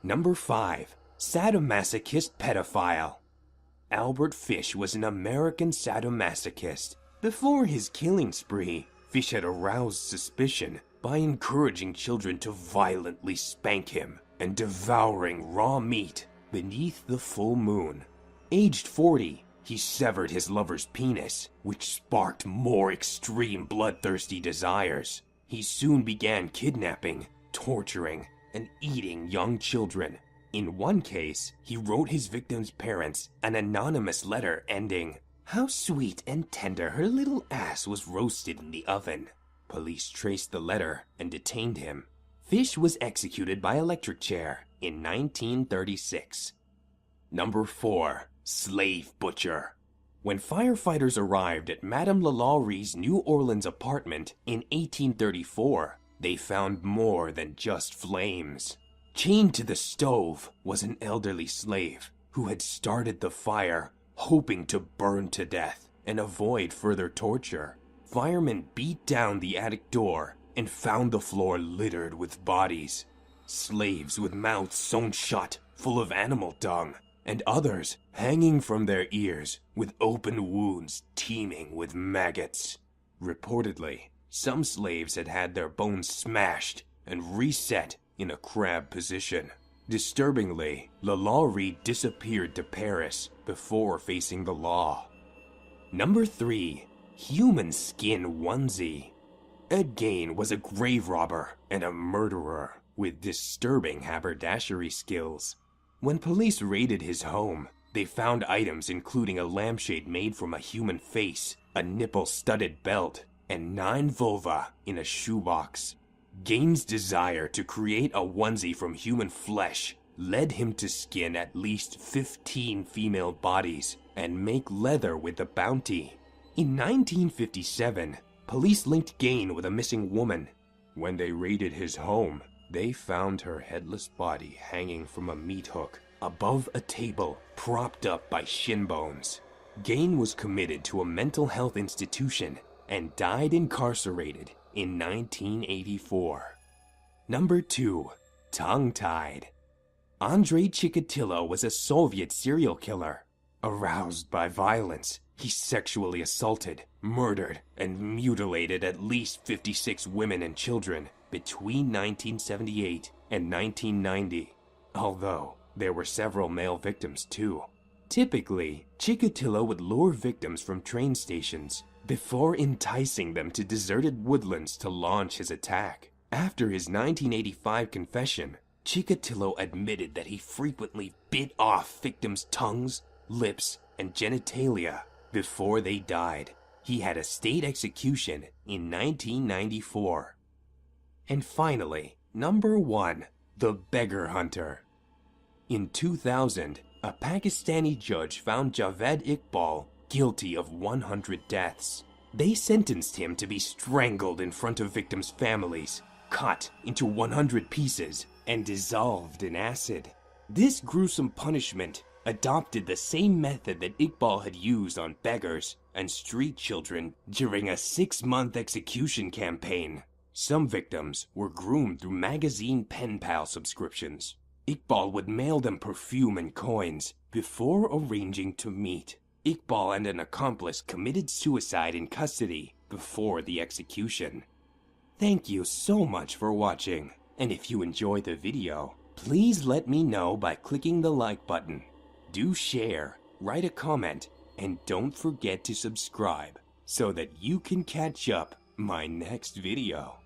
Number 5. Sadomasochist pedophile. Albert Fish was an American sadomasochist. Before his killing spree, Fish had aroused suspicion by encouraging children to violently spank him and devouring raw meat beneath the full moon. Aged 40, he severed his lover's penis, which sparked more extreme bloodthirsty desires. He soon began kidnapping, torturing, and eating young children. In one case, he wrote his victim's parents an anonymous letter ending, "How sweet and tender her little ass was roasted in the oven." Police traced the letter and detained him. Fish was executed by electric chair in 1936. Number 4. Slave butcher. When firefighters arrived at Madame Lalarie's New Orleans apartment in 1834, they found more than just flames. Chained to the stove was an elderly slave who had started the fire, hoping to burn to death and avoid further torture. Firemen beat down the attic door and found the floor littered with bodies. Slaves with mouths sewn shut, full of animal dung, and others hanging from their ears with open wounds teeming with maggots. Reportedly, some slaves had had their bones smashed and reset in a crab position. Disturbingly, Lalarie disappeared to Paris before facing the law. Number 3. Human skin onesie. Ed Gain was a grave robber and a murderer with disturbing haberdashery skills. When police raided his home, they found items including a lampshade made from a human face, a nipple-studded belt, and 9 vulvae in a shoebox. Gain's desire to create a onesie from human flesh led him to skin at least 15 female bodies and make leather with the bounty. In 1957, police linked Gain with a missing woman. When they raided his home, they found her headless body hanging from a meat hook above a table propped up by shin bones. Gain was committed to a mental health institution and died incarcerated in 1984. Number 2. Tongue-tied. Andrei Chikatilo was a Soviet serial killer. Aroused by violence, he sexually assaulted, murdered, and mutilated at least 56 women and children between 1978 and 1990, although there were several male victims too. Typically, Chikatilo would lure victims from train stations before enticing them to deserted woodlands to launch his attack. After his 1985 confession, Chikatilo admitted that he frequently bit off victims' tongues, lips, and genitalia before they died. He had a state execution in 1994. And finally, number 1, the beggar hunter. In 2000, a Pakistani judge found Javed Iqbal guilty of 100 deaths. They sentenced him to be strangled in front of victims' families, cut into 100 pieces, and dissolved in acid. This gruesome punishment adopted the same method that Iqbal had used on beggars and street children during a 6-month execution campaign. Some victims were groomed through magazine pen pal subscriptions. Iqbal would mail them perfume and coins before arranging to meet. Iqbal and an accomplice committed suicide in custody before the execution. Thank you so much for watching, and if you enjoyed the video, please let me know by clicking the like button. Do share, write a comment, and don't forget to subscribe so that you can catch up my next video.